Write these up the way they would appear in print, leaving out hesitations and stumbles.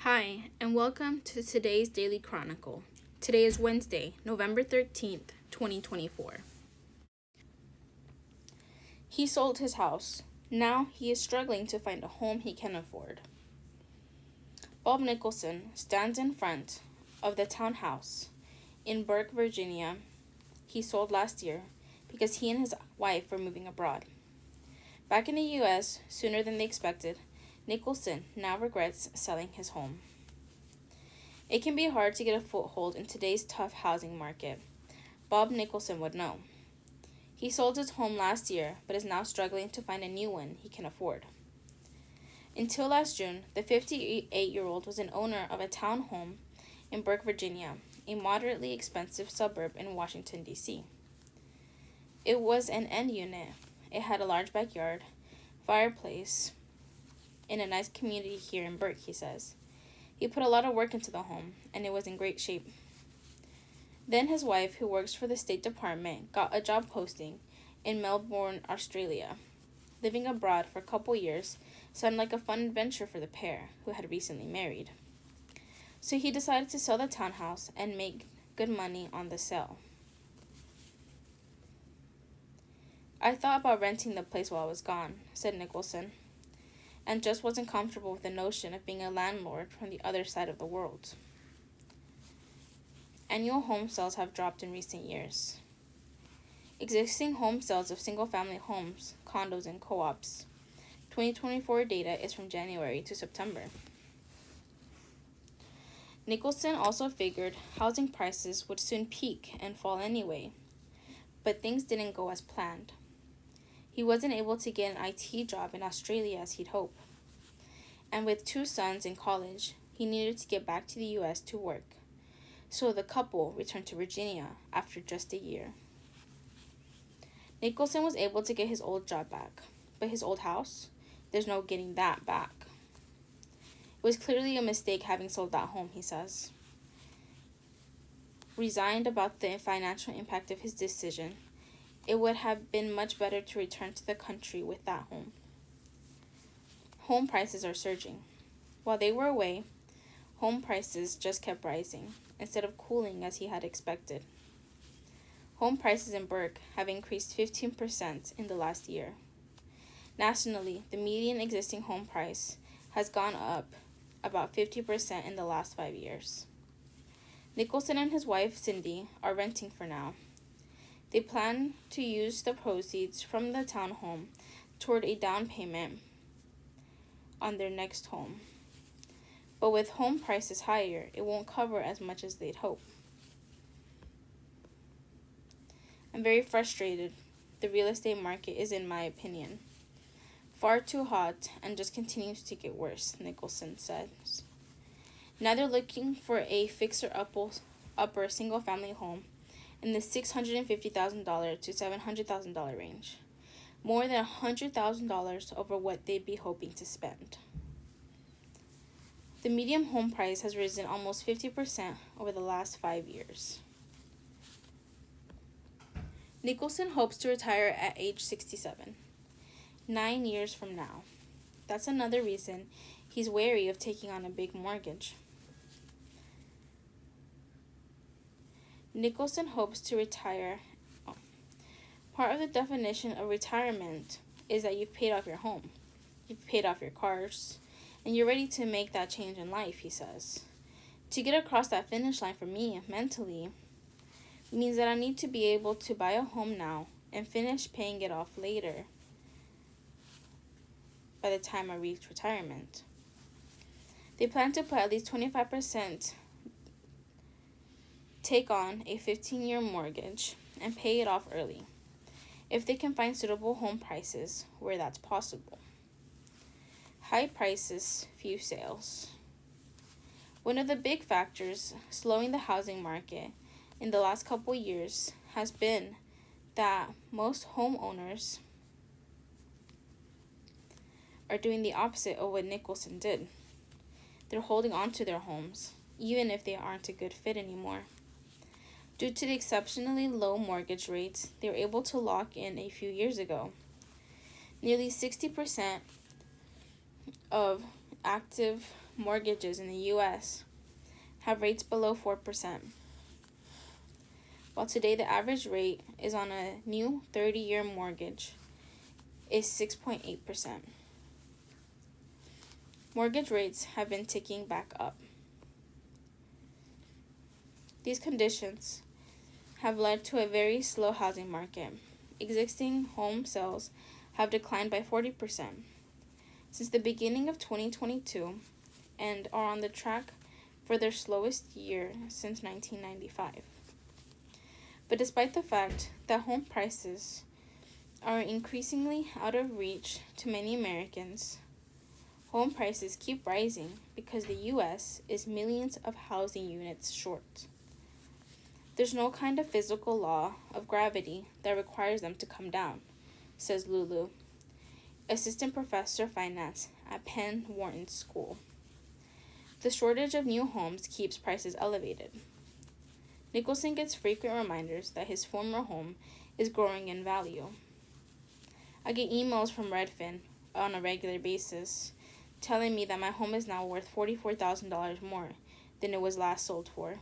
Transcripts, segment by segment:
Hi, and welcome to today's Daily Chronicle. Today is Wednesday, November 13th, 2024. He sold his house. Now he is struggling to find a home he can afford. Bob Nicholson stands in front of the townhouse in Burke, Virginia. He sold last year because he and his wife were moving abroad. Back in the U.S., sooner than they expected, Nicholson now regrets selling his home. It can be hard to get a foothold in today's tough housing market. Bob Nicholson would know. He sold his home last year, but is now struggling to find a new one he can afford. Until last June, the 58-year-old was an owner of a townhome in Burke, Virginia, a moderately expensive suburb in Washington, D.C. It was an end unit. It had a large backyard, fireplace, in a nice community here in Burke, he says. He put a lot of work into the home, and it was in great shape. Then his wife, who works for the State Department, got a job posting in Melbourne, Australia. Living abroad for a couple years sounded like a fun adventure for the pair, who had recently married. So he decided to sell the townhouse and make good money on the sale. I thought about renting the place while I was gone, said Nicholson, and just wasn't comfortable with the notion of being a landlord from the other side of the world. Annual home sales have dropped in recent years. Existing home sales of single-family homes, condos, and co-ops. 2024 data is from January to September. Nicholson also figured housing prices would soon peak and fall anyway, but things didn't go as planned. He wasn't able to get an IT job in Australia as he'd hoped. And with 2 sons in college, he needed to get back to the U.S. to work. So the couple returned to Virginia after just a year. Nicholson was able to get his old job back, but his old house, there's no getting that back. It was clearly a mistake having sold that home, he says. Resigned about the financial impact of his decision, it would have been much better to return to the country with that home. Home prices are surging. While they were away, home prices just kept rising, instead of cooling as he had expected. Home prices in Burke have increased 15% in the last year. Nationally, the median existing home price has gone up about 50% in the last 5 years. Nicholson and his wife, Cindy, are renting for now. They plan to use the proceeds from the townhome toward a down payment on their next home. But with home prices higher, it won't cover as much as they'd hope. I'm very frustrated. The real estate market is, in my opinion, far too hot and just continues to get worse, Nicholson says. Now they're looking for a fixer-upper single-family home in the $650,000 to $700,000 range, more than $100,000 over what they'd be hoping to spend. The median home price has risen almost 50% over the last 5 years. Nicholson hopes to retire at age 67, 9 years from now. That's another reason he's wary of taking on a big mortgage. Nicholson hopes to retire. Part of the definition of retirement is that you've paid off your home, you've paid off your cars, and you're ready to make that change in life, he says. To get across that finish line for me, mentally, means that I need to be able to buy a home now and finish paying it off later by the time I reach retirement. They plan to put at least 25%, take on a 15-year mortgage, and pay it off early, if they can find suitable home prices where that's possible. High prices, few sales. One of the big factors slowing the housing market in the last couple years has been that most homeowners are doing the opposite of what Nicholson did. They're holding on to their homes, even if they aren't a good fit anymore. Due to the exceptionally low mortgage rates they were able to lock in a few years ago, nearly 60% of active mortgages in the U.S. have rates below 4%, while today the average rate is on a new 30-year mortgage is 6.8%. Mortgage rates have been ticking back up. These conditions have led to a very slow housing market. Existing home sales have declined by 40% since the beginning of 2022 and are on the track for their slowest year since 1995. But despite the fact that home prices are increasingly out of reach to many Americans, home prices keep rising because the U.S. is millions of housing units short. There's no kind of physical law of gravity that requires them to come down, says Lulu, assistant professor of finance at Penn Wharton School. The shortage of new homes keeps prices elevated. Nicholson gets frequent reminders that his former home is growing in value. I get emails from Redfin on a regular basis telling me that my home is now worth $44,000 more than it was last sold for.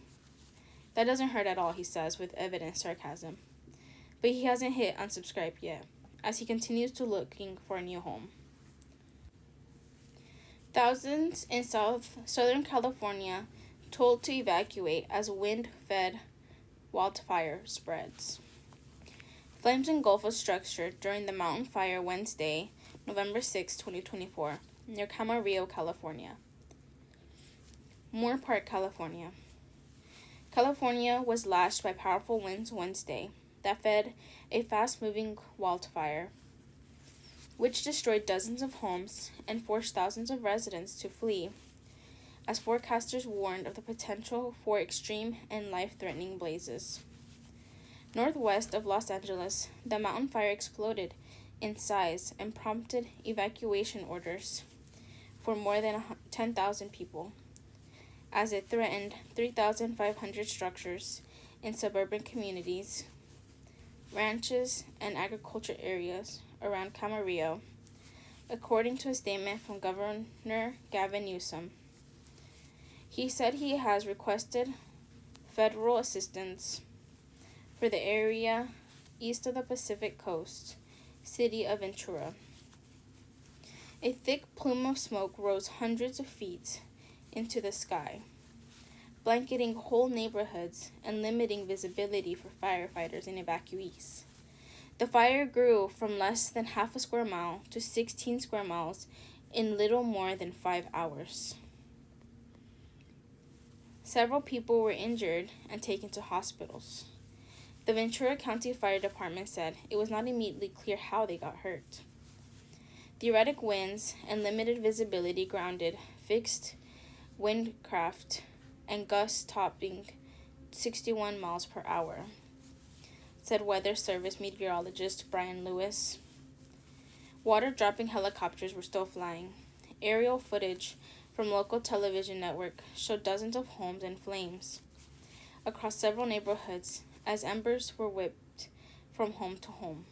That doesn't hurt at all, he says with evident sarcasm. But he hasn't hit unsubscribe yet, as he continues to looking for a new home. Thousands in Southern California told to evacuate as wind-fed wildfire spreads. Flames engulf a structure during the mountain fire Wednesday, November 6, 2024, near Camarillo, California. Moore Park, California. California was lashed by powerful winds Wednesday that fed a fast-moving wildfire, which destroyed dozens of homes and forced thousands of residents to flee, as forecasters warned of the potential for extreme and life-threatening blazes. Northwest of Los Angeles, the mountain fire exploded in size and prompted evacuation orders for more than 10,000 people, as it threatened 3,500 structures in suburban communities, ranches, and agriculture areas around Camarillo, according to a statement from Governor Gavin Newsom. He said he has requested federal assistance for the area east of the Pacific Coast, city of Ventura. A thick plume of smoke rose hundreds of feet into the sky, blanketing whole neighborhoods and limiting visibility for firefighters and evacuees. The fire grew from less than half a square mile to 16 square miles in little more than 5 hours. Several people were injured and taken to hospitals. The Ventura County Fire Department said it was not immediately clear how they got hurt. The erratic winds and limited visibility grounded fixed windcraft and gusts topping 61 miles per hour, said Weather Service meteorologist Brian Lewis. Water-dropping helicopters were still flying. Aerial footage from local television network showed dozens of homes in flames across several neighborhoods as embers were whipped from home to home.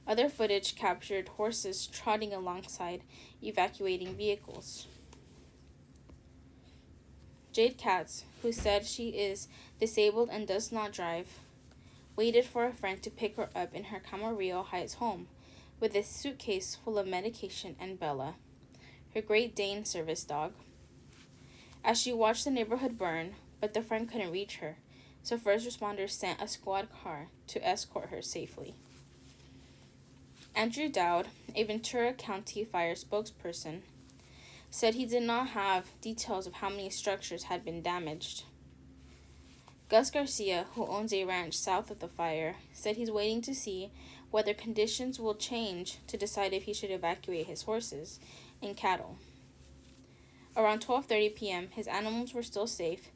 Other footage captured horses trotting alongside evacuating vehicles. Jade Katz, who said she is disabled and does not drive, waited for a friend to pick her up in her Camarillo Heights home with a suitcase full of medication and Bella, her Great Dane service dog. As she watched the neighborhood burn, but the friend couldn't reach her, so first responders sent a squad car to escort her safely. Andrew Dowd, a Ventura County fire spokesperson, said he did not have details of how many structures had been damaged. Gus Garcia, who owns a ranch south of the fire, said he's waiting to see whether conditions will change to decide if he should evacuate his horses and cattle. Around 12:30 p.m., his animals were still safe,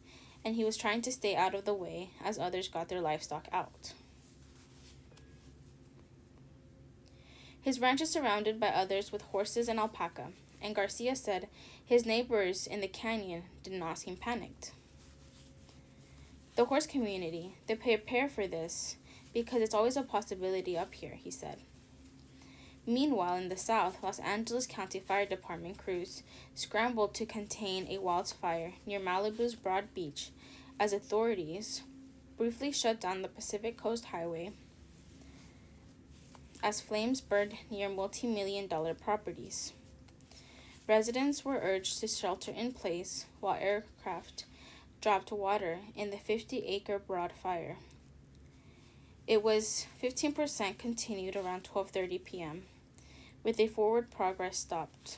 and he was trying to stay out of the way as others got their livestock out. His ranch is surrounded by others with horses and alpaca, and Garcia said his neighbors in the canyon did not seem panicked. The horse community, they prepare for this because it's always a possibility up here, he said. Meanwhile, in the south, Los Angeles County Fire Department crews scrambled to contain a wildfire near Malibu's Broad Beach as authorities briefly shut down the Pacific Coast Highway as flames burned near multi-million-dollar properties. Residents were urged to shelter in place while aircraft dropped water in the 50-acre Broad Fire. It was 15% continued around 12:30 p.m., with a forward progress stopped.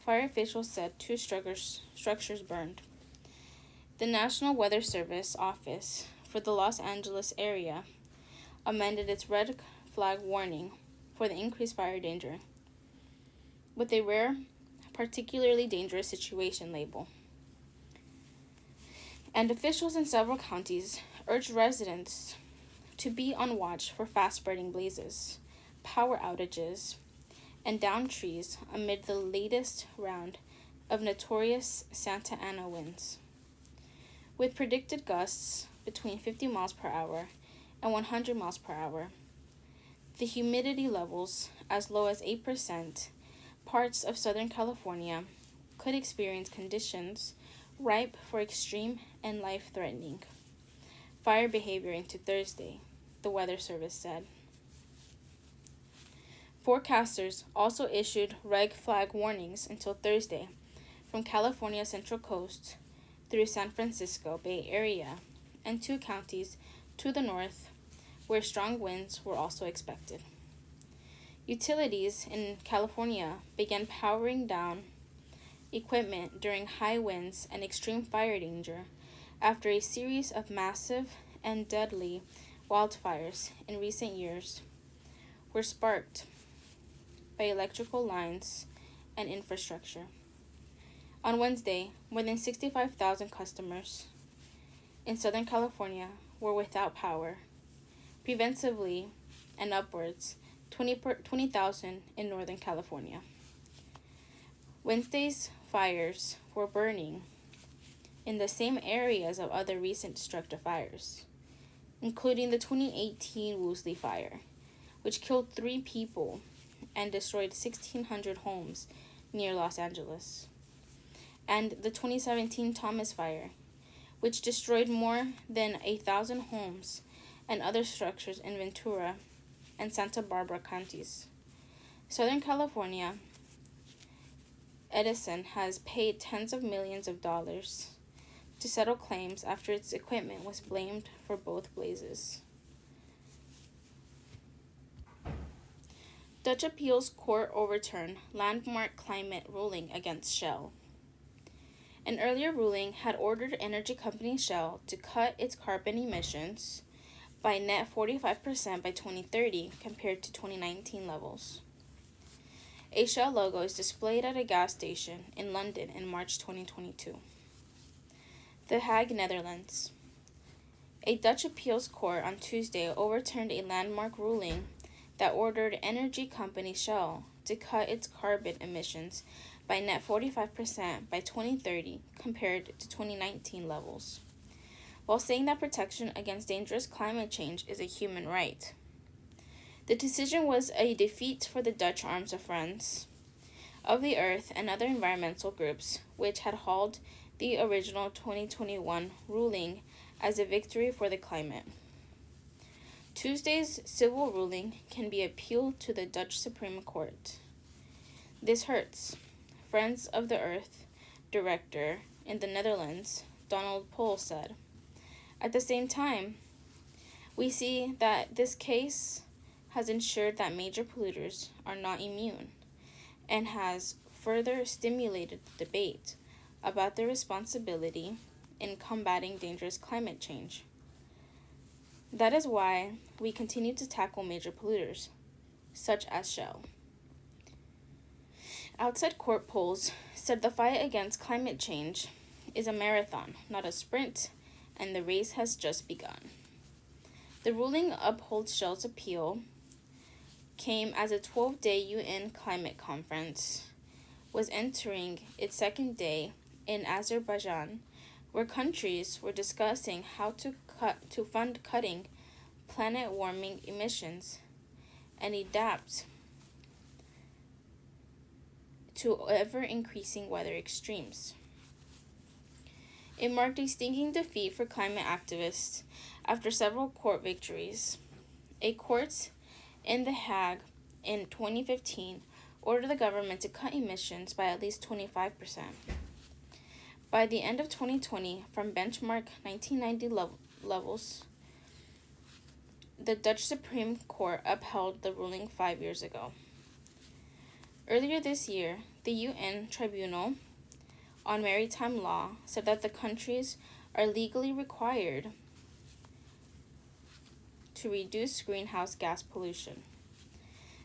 Fire officials said 2 structures burned. The National Weather Service office for the Los Angeles area amended its red flag warning for the increased fire danger with a rare, particularly dangerous situation label. And officials in several counties urged residents to be on watch for fast-spreading blazes, power outages, and downed trees amid the latest round of notorious Santa Ana winds. With predicted gusts between 50 miles per hour and 100 miles per hour, the humidity levels as low as 8%, parts of Southern California could experience conditions ripe for extreme and life-threatening fire behavior into Thursday, the Weather Service said. Forecasters also issued red flag warnings until Thursday from California's Central Coast through San Francisco Bay Area and 2 counties to the north where strong winds were also expected. Utilities in California began powering down equipment during high winds and extreme fire danger after a series of massive and deadly wildfires in recent years were sparked by electrical lines and infrastructure. On Wednesday, more than 65,000 customers in Southern California were without power, preventively and upwards 20,000 in Northern California. Wednesday's fires were burning in the same areas of other recent destructive fires, including the 2018 Woolsey Fire, which killed 3 people and destroyed 1,600 homes near Los Angeles, and the 2017 Thomas Fire, which destroyed more than 1,000 homes and other structures in Ventura and Santa Barbara counties. Southern California Edison has paid tens of millions of dollars to settle claims after its equipment was blamed for both blazes. Dutch appeals court overturned landmark climate ruling against Shell. An earlier ruling had ordered energy company Shell to cut its carbon emissions by net 45% by 2030 compared to 2019 levels. A Shell logo is displayed at a gas station in London in March 2022. The Hague, Netherlands. A Dutch appeals court on Tuesday overturned a landmark ruling that ordered energy company Shell to cut its carbon emissions by net 45% by 2030 compared to 2019 levels, while saying that protection against dangerous climate change is a human right. The decision was a defeat for the Dutch Arms of Friends of the Earth and other environmental groups, which had hailed the original 2021 ruling as a victory for the climate. Tuesday's civil ruling can be appealed to the Dutch Supreme Court. This hurts, Friends of the Earth director in the Netherlands, Donald Pol, said. At the same time, we see that this case has ensured that major polluters are not immune and has further stimulated the debate about their responsibility in combating dangerous climate change. That is why we continue to tackle major polluters, such as Shell. Outside court polls said the fight against climate change is a marathon, not a sprint, and the race has just begun. The ruling upholds Shell's appeal came as a 12-day UN climate conference was entering its second day in Azerbaijan, where countries were discussing how to fund cutting planet-warming emissions and adapt to ever-increasing weather extremes. It marked a stinging defeat for climate activists after several court victories. A court in The Hague in 2015 ordered the government to cut emissions by at least 25%. By the end of 2020, from benchmark 1990 levels, the Dutch Supreme Court upheld the ruling 5 years ago. Earlier this year, the UN Tribunal on Maritime Law said that the countries are legally required to reduce greenhouse gas pollution.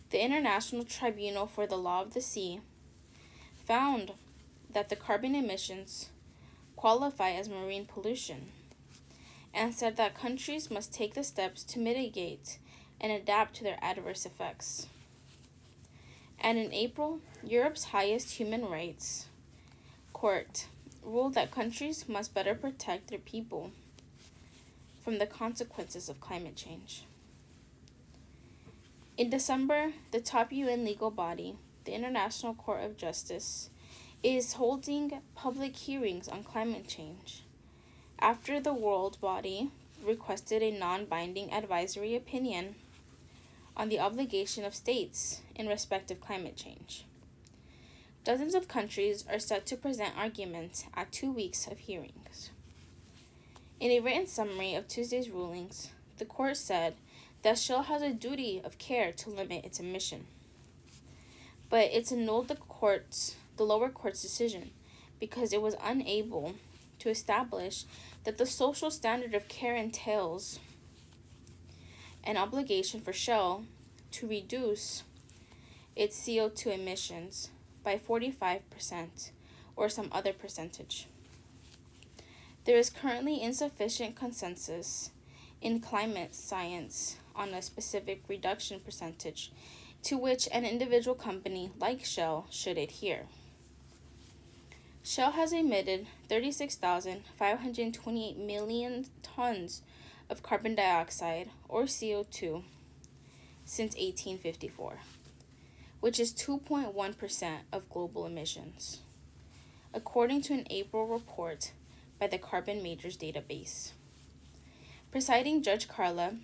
The International Tribunal for the Law of the Sea found that the carbon emissions qualify as marine pollution and said that countries must take the steps to mitigate and adapt to their adverse effects. And in April, Europe's highest human rights court ruled that countries must better protect their people from the consequences of climate change. In December, the top UN legal body, the International Court of Justice, is holding public hearings on climate change after the world body requested a non-binding advisory opinion on the obligation of states in respect of climate change. Dozens of countries are set to present arguments at 2 weeks of hearings. In a written summary of Tuesday's rulings, the court said that Shell has a duty of care to limit its emission. But it's annulled the lower court's decision because it was unable to establish that the social standard of care entails an obligation for Shell to reduce its CO2 emissions by 45% or some other percentage. There is currently insufficient consensus in climate science on a specific reduction percentage to which an individual company like Shell should adhere. Shell has emitted 36,528 million tons of carbon dioxide, or CO2, since 1854, which is 2.1% of global emissions, according to an April report by the Carbon Majors database. Presiding Judge Carla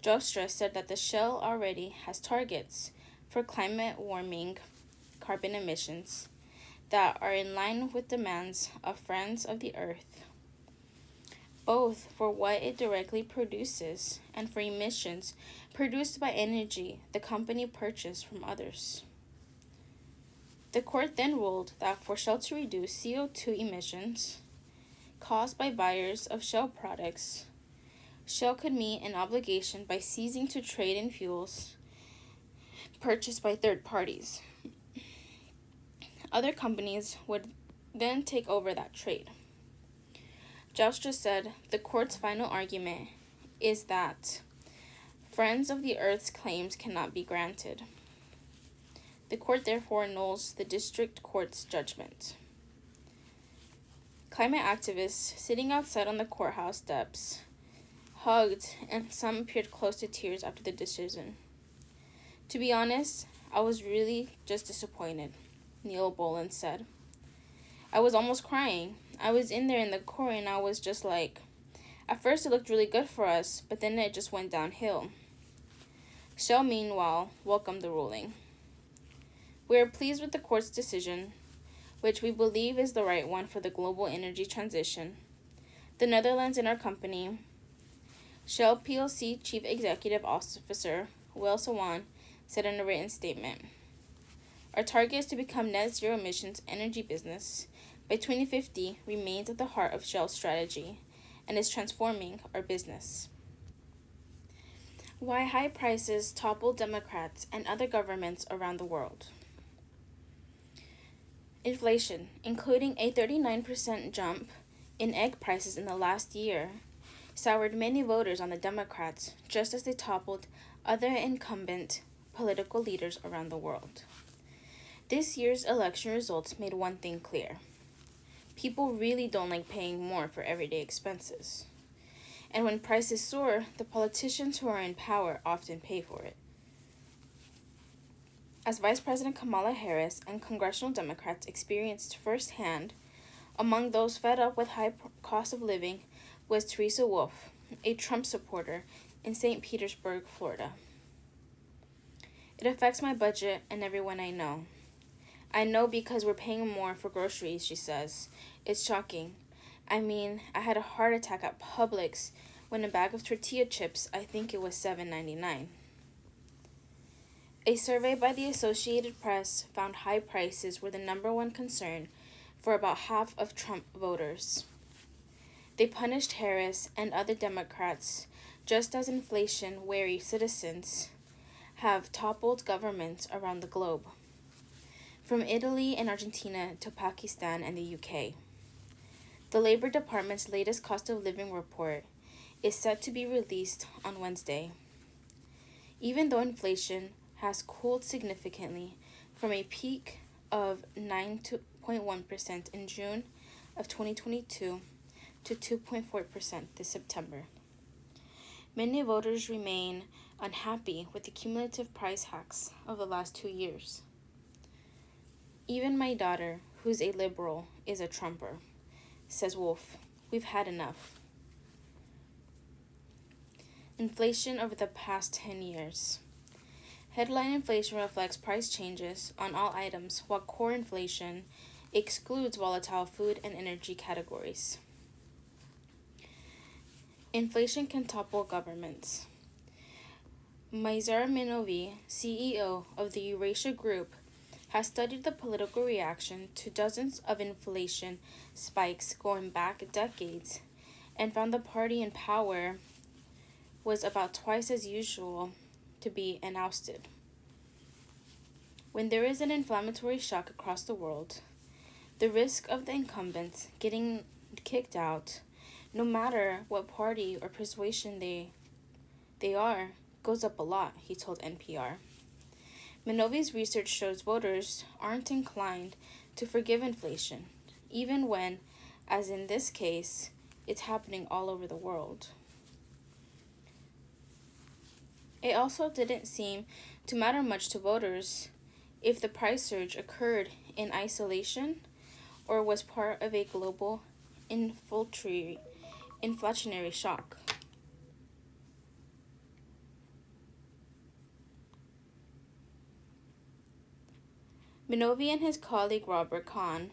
Jostra said that the Shell already has targets for climate warming carbon emissions that are in line with demands of Friends of the Earth, both for what it directly produces and for emissions produced by energy the company purchased from others. The court then ruled that for Shell to reduce CO2 emissions caused by buyers of Shell products, Shell could meet an obligation by ceasing to trade in fuels purchased by third parties. Other companies would then take over that trade. Joustra said the court's final argument is that Friends of the Earth's claims cannot be granted. The court therefore annuls the district court's judgment. Climate activists sitting outside on the courthouse steps hugged, and some appeared close to tears after the decision. To be honest, I was really just disappointed, Neil Boland said. I was almost crying. I was in there in the court and I was just like, at first it looked really good for us, but then it just went downhill. Shell, meanwhile, welcomed the ruling. We are pleased with the court's decision, which we believe is the right one for the global energy transition. The Netherlands and our company, Shell plc Chief Executive Officer Will Sawan, said in a written statement, our target is to become net zero emissions energy business by 2050 remains at the heart of Shell's strategy and is transforming our business. Why high prices topple Democrats and other governments around the world. Inflation, including a 39% jump in egg prices in the last year, soured many voters on the Democrats just as they toppled other incumbent political leaders around the world. This year's election results made one thing clear. People really don't like paying more for everyday expenses. And when prices soar, the politicians who are in power often pay for it. as Vice President Kamala Harris and congressional Democrats experienced firsthand. Among those fed up with high cost of living was Teresa Wolf, a Trump supporter in St. Petersburg, Florida. It affects my budget and everyone I know. I know because we're paying more for groceries, she says. It's shocking. I mean, I had a heart attack at Publix when a bag of tortilla chips, I think it was $7.99. A survey by the Associated Press found high prices were the number one concern for about half of Trump voters. They punished Harris and other Democrats just as inflation-wary citizens have toppled governments around the globe, from Italy and Argentina to Pakistan and the UK. The Labor Department's latest cost of living report is set to be released on Wednesday. Even though inflation has cooled significantly from a peak of 9.1% in June of 2022 to 2.4% this September, many voters remain unhappy with the cumulative price hikes of the last 2 years. Even my daughter, who's a liberal, is a Trumper, says Wolf. We've had enough. Inflation over the past 10 years. Headline inflation reflects price changes on all items, while core inflation excludes volatile food and energy categories. Inflation can topple governments. Maizar Minovi, CEO of the Eurasia Group, has studied the political reaction to dozens of inflation spikes going back decades and found the party in power was about twice as usual to be ousted. When there is an inflammatory shock across the world, the risk of the incumbents getting kicked out, no matter what party or persuasion they are, goes up a lot, he told NPR. Minovi's research shows voters aren't inclined to forgive inflation, even when, as in this case, it's happening all over the world. It also didn't seem to matter much to voters if the price surge occurred in isolation or was part of a global inflationary shock. Minovi and his colleague Robert Kahn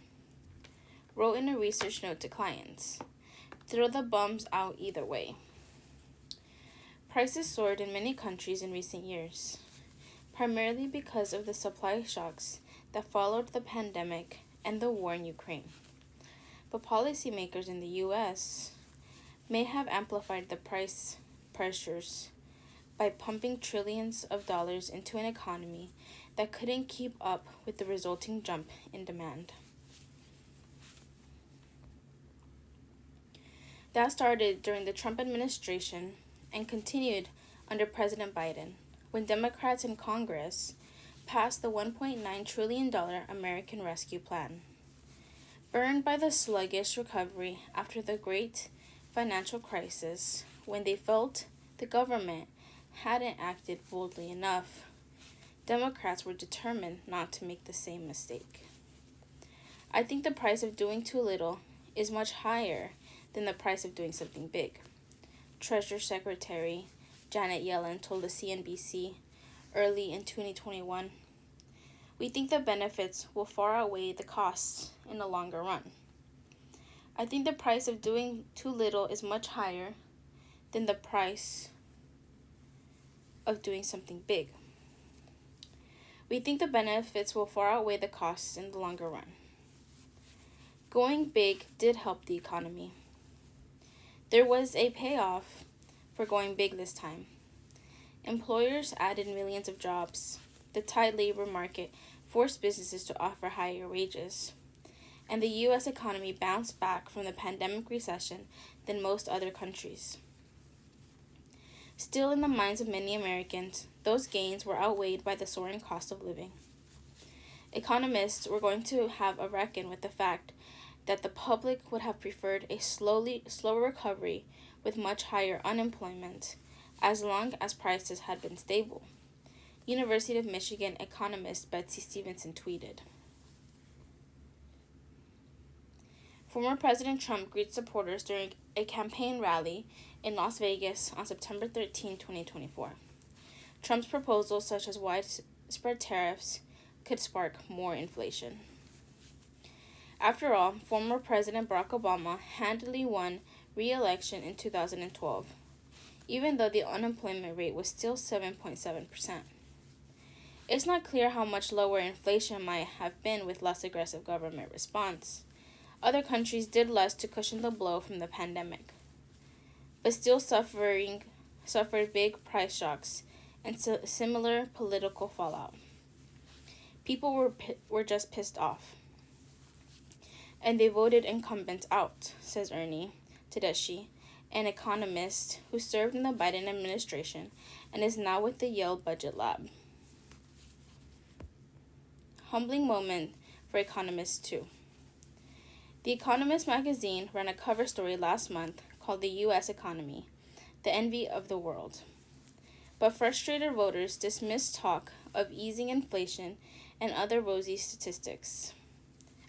wrote in a research note to clients, "Throw the bums out either way." Prices soared in many countries in recent years, primarily because of the supply shocks that followed the pandemic and the war in Ukraine. But policymakers in the U.S. may have amplified the price pressures by pumping trillions of dollars into an economy that couldn't keep up with the resulting jump in demand. That started during the Trump administration and continued under President Biden, when Democrats in Congress passed the $1.9 trillion American Rescue Plan. Burned by the sluggish recovery after the great financial crisis, when they felt the government hadn't acted boldly enough, Democrats were determined not to make the same mistake. I think the price of doing too little is much higher than the price of doing something big, Treasury Secretary Janet Yellen told the CNBC early in 2021. We think the benefits will far outweigh the costs in the longer run. I think the price of doing too little is much higher than the price of doing something big. We think the benefits will far outweigh the costs in the longer run. Going big did help the economy. There was a payoff for going big this time. Employers added millions of jobs. The tight labor market forced businesses to offer higher wages. And the U.S. economy bounced back from the pandemic recession than most other countries. Still, in the minds of many Americans, those gains were outweighed by the soaring cost of living. Economists were going to have a reckon with the fact that the public would have preferred a slower recovery with much higher unemployment, as long as prices had been stable. University of Michigan economist Betsy Stevenson tweeted. Former President Trump greets supporters during a campaign rally in Las Vegas on September 13, 2024. Trump's proposals, such as widespread tariffs, could spark more inflation. After all, former President Barack Obama handily won re-election in 2012, even though the unemployment rate was still 7.7%. It's not clear how much lower inflation might have been with less aggressive government response. Other countries did less to cushion the blow from the pandemic, but still suffered big price shocks and similar political fallout. People were just pissed off. And they voted incumbents out, says Ernie Tedeschi, an economist who served in the Biden administration and is now with the Yale Budget Lab. Humbling moment for economists, too. The Economist magazine ran a cover story last month called The U.S. Economy, the Envy of the World. But frustrated voters dismissed talk of easing inflation and other rosy statistics.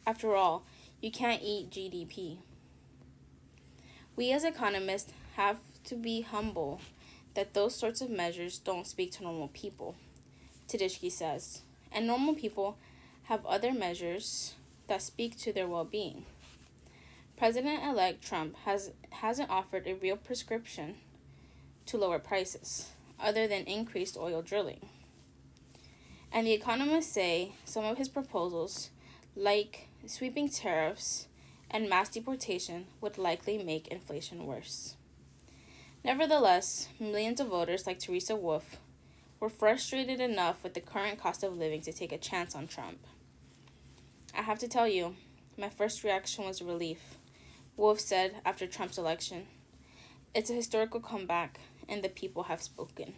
After all, you can't eat GDP. We as economists have to be humble that those sorts of measures don't speak to normal people, Tedeschi says, and normal people have other measures that speak to their well-being. President-elect Trump hasn't offered a real prescription to lower prices, other than increased oil drilling. And the economists say some of his proposals, like sweeping tariffs and mass deportation, would likely make inflation worse. Nevertheless, millions of voters like Teresa Wolf were frustrated enough with the current cost of living to take a chance on Trump. I have to tell you, my first reaction was relief, Wolf said after Trump's election. It's a historical comeback, and the people have spoken.